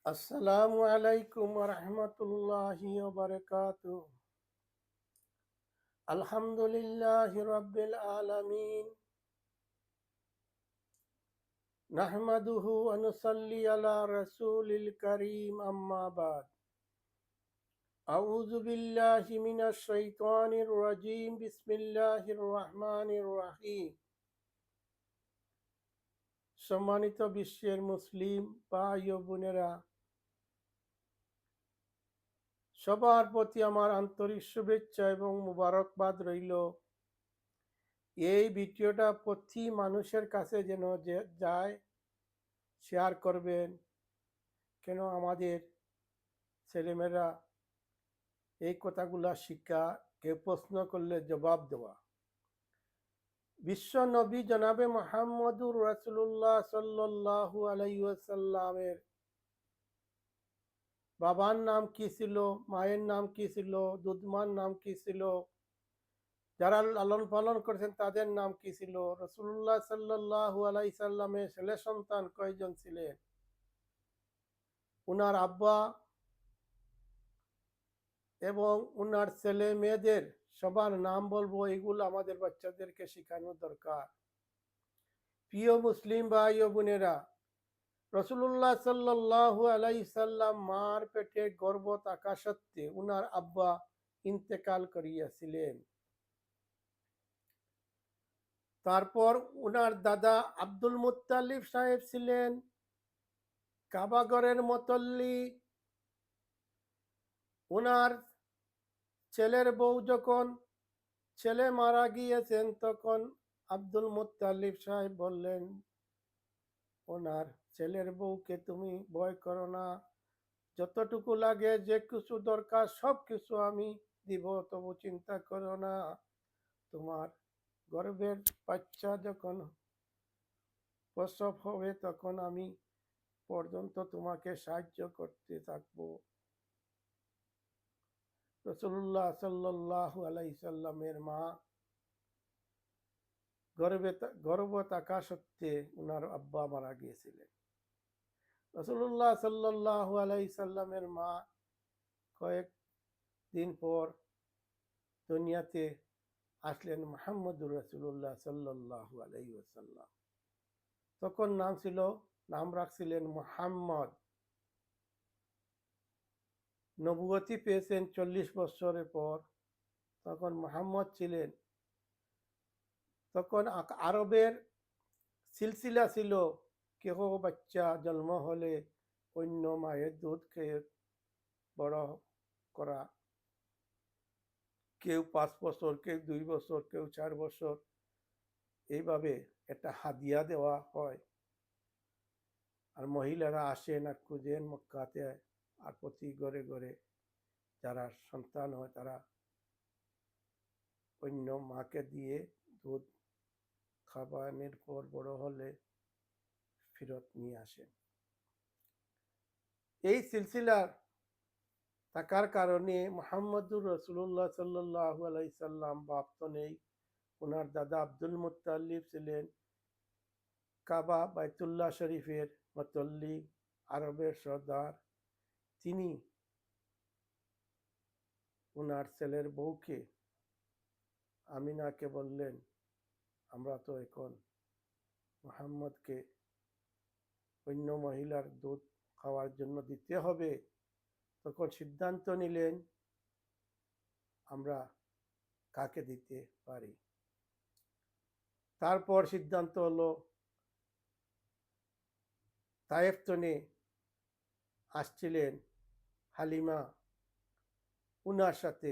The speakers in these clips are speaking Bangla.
আসসালামু আলাইকুম ওয়া রাহমাতুল্লাহি ওয়া বারাকাতুহু। আলহামদুলিল্লাহি রাব্বিল আলামিন। নাহমাদুহু ওয়া নুসাল্লি আলা রাসূলিল কারীম, আম্মা বাদ। আউযু বিল্লাহি মিনাশ শাইতানির রাজীম। বিসমিল্লাহির রহমানির রহিম। সম্মানিত বিশ্বের মুসলিম ভাই ও বোনেরা, সবার প্রতি আমার আন্তরিক শুভেচ্ছা এবং মুবারকবাদ রইল। এই ভিডিওটা প্রতি মানুষের কাছে যেন যায়, শেয়ার করবেন, কেন আমাদের ছেলেমেয়েরা এই কথাগুলা শিক্ষা, কেউ প্রশ্ন করলে জবাব দেওয়া। বিশ্ব নবী জনাবে মুহাম্মদুর রাসূলুল্লাহ সাল্লাল্লাহু আলাইহি ওয়াসাল্লামের বাবার নাম কি ছিল, মায়ের নাম কি ছিল, দুধমার নাম কি ছিল, যারা লালন পালন করেছেন তাদের নাম কি ছিল, রাসূলুল্লাহ সাল্লাল্লাহু আলাইহি সাল্লামের ছেলে সন্তান কয়জন ছিলেন, উনার আব্বা এবং উনার ছেলে মেয়েদের সবার নাম বলবো। এগুলো আমাদের বাচ্চাদেরকে শেখানো দরকার। প্রিয় মুসলিম ভাই ও বোনেরা, রাসূলুল্লাহ সাল্লাল্লাহু আলাইহি সাল্লাম মার পেটে গর্ভ থাকা সত্ত্বে উনার আব্বা ইন্তেকাল করিয়াছিলেন। তারপর উনার দাদা আব্দুল মুত্তালিব সাহেব ছিলেন কাবাগরের মতল্লি। উনার ছেলের বউ যখন ছেলে মারা গিয়েছেন, তখন আব্দুল মুত্তালিব সাহেব বললেন ওনার ছেলের বউকে, তুমি ভয় করো না, যতটুকু লাগে, যে কিছু দরকার সব কিছু আমি দিব, তবু চিন্তা করো না। তোমার গর্ভের বাচ্চা যখন প্রসব হবে তখন আমি পর্যন্ত তোমাকে সাহায্য করতে থাকবো। রাসূলুল্লাহ সাল্লাল্লাহু আলাইহি সাল্লামের মা গর্ভ থাকা সত্ত্বে উনার আব্বা মারা গিয়েছিলেন। রাসূলুল্লাহ সাল্লাল্লাহু আলাইহি সাল্লামের মা কয়েক দিন পর দুনিয়াতে আসলেন মুহাম্মদুর রাসূলুল্লাহ সাল্লাল্লাহু আলাইহি ওয়াসাল্লাম। তখন নাম রাখছিলেন মুহাম্মদ। নবুয়তি পেয়েছেন 40 বছরের পর, তখন মুহাম্মদ ছিলেন। তখন আরবের সিলসিলা ছিল, কেহ বাচ্চা জন্ম হলে অন্য মায়ের দুধ খেয়ে বড় করা, কেউ 5 বছর, কেউ 2 বছর, কেউ 4 বছর, এইভাবে একটা হাদিয়া দেওয়া হয়। আর মহিলারা আসেন আর খুঁজেন মক্কাতে, আর প্রতি ঘরে ঘরে যারা সন্তান হয় তারা অন্য মাকে দিয়ে দুধ খাওয়ানোর পর বড় হলে ফেরত নিয়ে আসেন। এই সিলসিলার থাকার কারণে মুহাম্মদুর রাসূলুল্লাহ সাল্লাল্লাহু আলাইহি সাল্লাম বাপ তো নেই, ওনার দাদা আব্দুল মুত্তালিব ছিলেন কাবা বাইতুল্লাহ শরীফের মতল্লি, আরবের সর্দার। তিনি ওনার ছেলের বউকে আমিনাকে বললেন, আমরা তো এখন মুহাম্মদকে অন্য মহিলার দুধ খাওয়ার জন্য দিতে হবে। তখন সিদ্ধান্ত নিলেন আমরা কাকে দিতে পারি। তারপর সিদ্ধান্ত হলো তায়েফ তনে আসছিলেন হালিমা, উনার সাথে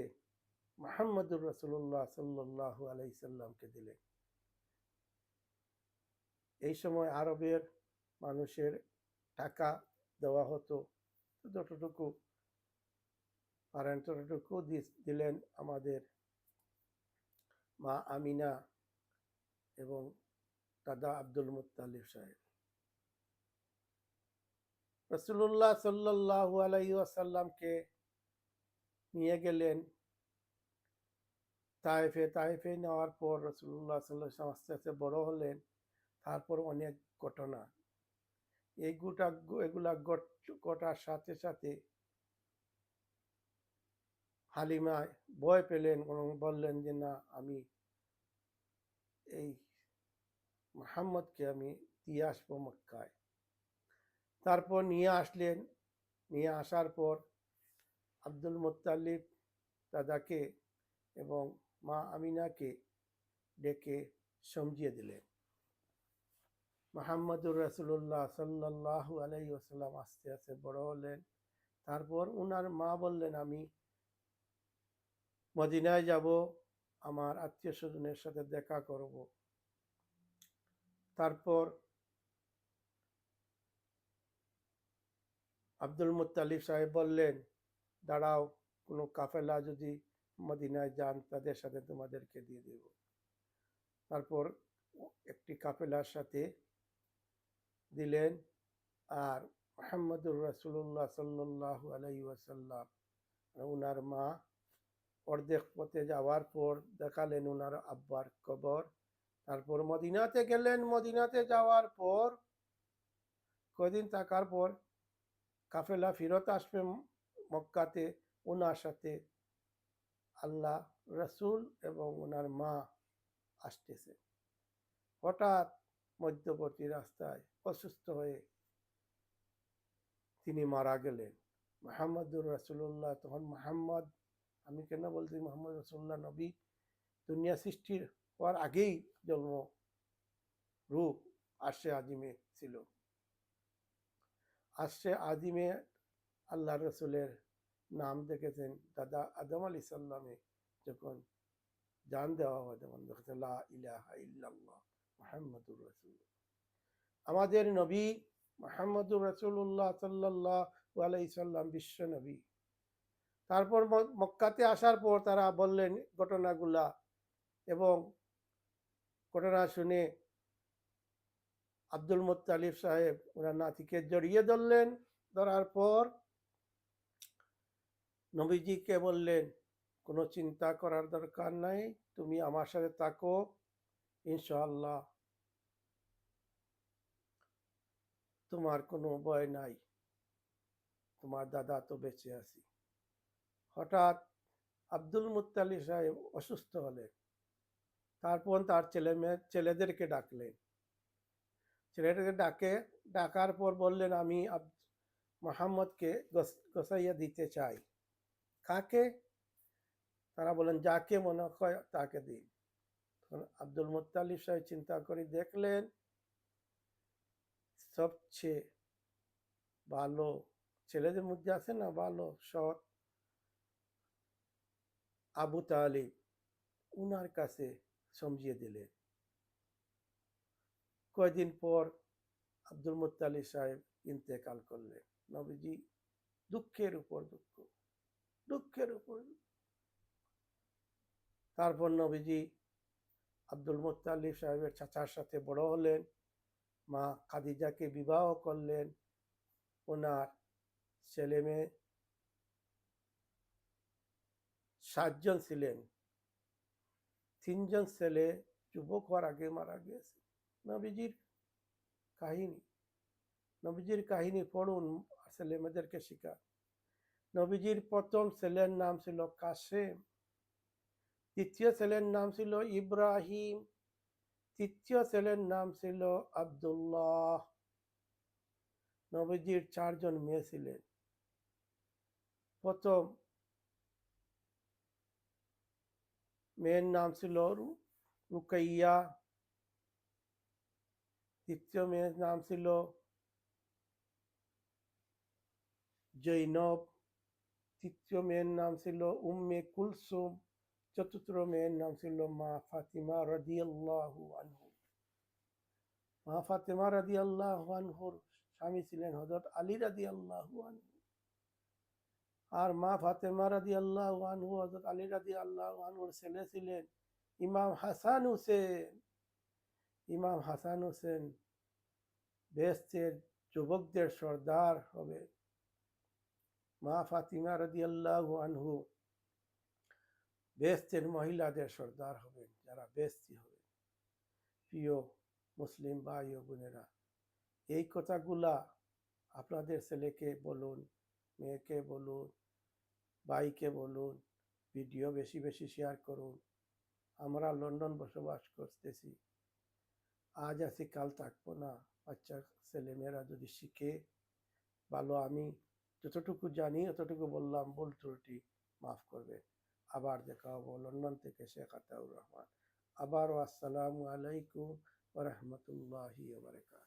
মুহাম্মদুর রাসূলুল্লাহ সাল্লাল্লাহু আলাইহি সাল্লামকে দিলেন। এই সময় আরবের মানুষের টাকা দেওয়া হতো, যতটুকু পারেন ততটুকু দিলেন আমাদের মা আমিনা এবং দাদা আব্দুল মুত্তালিব সাহেব। রাসূলুল্লাহ সাল্লাল্লাহু আলাইহি ওয়াসাল্লামকে নিয়ে গেলেন তায়েফে। তায়েফে নেওয়ার পর রাসূলুল্লাহ সাল্লাল্লাহু আলাইহি ওয়াসাল্লাম আস্তে আস্তে বড় হলেন। তারপর অনেক ঘটনা, এগুলা ঘটার সাথে সাথে হালিমা ভয় পেলেন এবং বললেন যে না, আমি এই মুহাম্মদকে আমি দিয়ে আসবো মক্কায়। তারপর নিয়ে আসলেন। নিয়ে আসার পর আব্দুল মুত্তালিব দাদাকে এবং মা আমিনাকে ডেকে সমঝিয়ে দিলেন। মুহাম্মদুর রাসূলুল্লাহ সাল্লাল্লাহু আলাইহি ওয়াসাল্লাম আস্তে আস্তে বড় হলেন। তারপর উনার মা বললেন, আমি মদিনায় যাব, আমার আত্মীয় স্বজনের সাথে দেখা করব। তারপর আব্দুল মুত্তালিব সাহেব বললেন, দাঁড়াও, কোনো কাফেলা যদি মদিনায় যান তাদের সাথে তোমাদেরকে দিয়ে দেব। তারপর একটি কাফেলার সাথে দিলেন। আর মুহাম্মদুর রাসূলুল্লাহ সাল্লাল্লাহু আলাইহি ওয়াসাল্লাম উনার মা অর্ধেক পথে যাওয়ার পর দেখালেন উনার আব্বার কবর। তারপর মদিনাতে গেলেন। মদিনাতে যাওয়ার পর কদিন থাকার পর কাফেলা ফিরত আসবে মক্কাতে। ওনার সাথে আল্লাহ রসুল এবং ওনার মা আসতেছে। হঠাৎ মধ্যবর্তী রাস্তায় অসুস্থ হয়ে তিনি মারা গেলেন। মুহাম্মদুর রাসূলুল্লাহ, তখন মুহাম্মদ, আমি কেন বলছি মুহাম্মদ রাসূলুল্লাহ নবী দুনিয়া সৃষ্টির হওয়ার আগেই জন্ম, রূহ আরশে আজিমে ছিল। আরশে আজিমে আল্লাহ রসুলের নাম দেখেছেন দাদা আদম আলাইহিস সালামে যখন জান দেওয়া হয় তখন দেখেছেন লা ইলাহা ইল্লাল্লাহ মুহাম্মাদুর রাসূলুল্লাহ। আমাদের নবী মুহাম্মদুর রাসূলুল্লাহ সাল্লাল্লাহু আলাইহি সাল্লাম বিশ্ব নবী। তারপর মক্কাতে আসার পর তারা বললেন ঘটনাগুলা, এবং ঘটনা শুনে আব্দুল মুত্তালিব সাহেব ওনার নাতিকে জড়িয়ে ধরলেন। ধরার পর নবীজিকে বললেন, কোনো চিন্তা করার দরকার নাই, তুমি আমার সাথে থাকো, ইনশাআল্লাহ তোমার কোনো ভয় নাই, তোমার দাদা তো বেঁচে আছে। হঠাৎ আব্দুল মুত্তালিব সাহেব অসুস্থ হলেন। তারপর তার ছেলেদেরকে ডাকলেন। ছেলেদেরকে ডাকার পর বললেন, আমি মুহাম্মদকে গোসাইয়া দিতে চাই। কাকে? তারা বলেন, যাকে মনে হয় তাকে দিন। তখন আব্দুল মুত্তালিব সাহেব চিন্তা করে দেখলেন সবচেয়ে ভালো ছেলেদের মধ্যে আছে না ভালো সৎ, আবু তালিব, উনার কাছে সমঝিয়ে দিলেন। কয়েকদিন পর আব্দুল মুত্তালিব সাহেব ইন্তেকাল করলেন। নবীজি দুঃখের উপর দুঃখ, দুঃখের উপর। তারপর নবীজি আব্দুল মুত্তালিব সাহেবের চাচার সাথে বড় হলেন। মা খাদিজাকে বিবাহ করলেন। ওনার ছেলে মেয়ে 7 জন ছিলেন। 3 জন ছেলে যুবক হওয়ার আগে মারা গিয়েছে। নবীজির কাহিনী, নবীজির কাহিনী পড়ুন, ছেলে মেয়েদেরকে শিখান। নবীজির প্রথম ছেলের নাম ছিল কাসেম, দ্বিতীয় ছেলের নাম ছিল ইব্রাহিম, তৃতীয় ছেলের নাম ছিল আব্দুল্লাহ। নবীজির 4 জন মেয়ে ছিলেন। প্রথম মেয়ের নাম ছিল রুকাইয়া, দ্বিতীয় মেয়ের নাম ছিল জৈনব, তৃতীয় মেয়ের নাম ছিল উম্মে কুলসুম, চতুর্থ মেয়ের নাম ছিল মা ফাতিমা রাদিয়াল্লাহু আনহু। মা ফাতিমা রাদিয়াল্লাহু আনহুর স্বামী ছিলেন হযরত আলী রাদিয়াল্লাহু আনহু। আর মা ফাতেমা রাদিয়াল্লাহু আনহু হযরত আলী রাদিয়াল্লাহু আনহুর ছেলে ছিলেন ইমাম হাসান হুসেন। ইমাম হাসান হুসেন বেহেশতের যুবকদের সর্দার হবে। মা ফাতিমা রাদিয়াল্লাহু আনহু বেহেশতের মহিলাদের সর্দার হবেন, যারা বেহেশতি হবেন। প্রিয় মুসলিম ভাই ও বোনেরা, এই কথাগুলা আপনাদের ছেলেকে বলুন, মেয়েকে বলুন, ভাইকে বলুন, ভিডিও বেশি বেশি শেয়ার করুন। আমরা লন্ডন বসবাস করতেছি, আজ আছি কাল থাকবো না। বাচ্চা ছেলেমেয়েরা যদি শিখে ভালো। আমি যতটুকু জানি অতটুকু বললাম, ভুল ত্রুটি মাফ করবে। আবার দেখা হবো। লন্ডন থেকে শেখ আতাউর রহমান। আবারও আসসালামু আলাইকুম ওয়া রাহমাতুল্লাহি ওয়া বারাকাতুহু।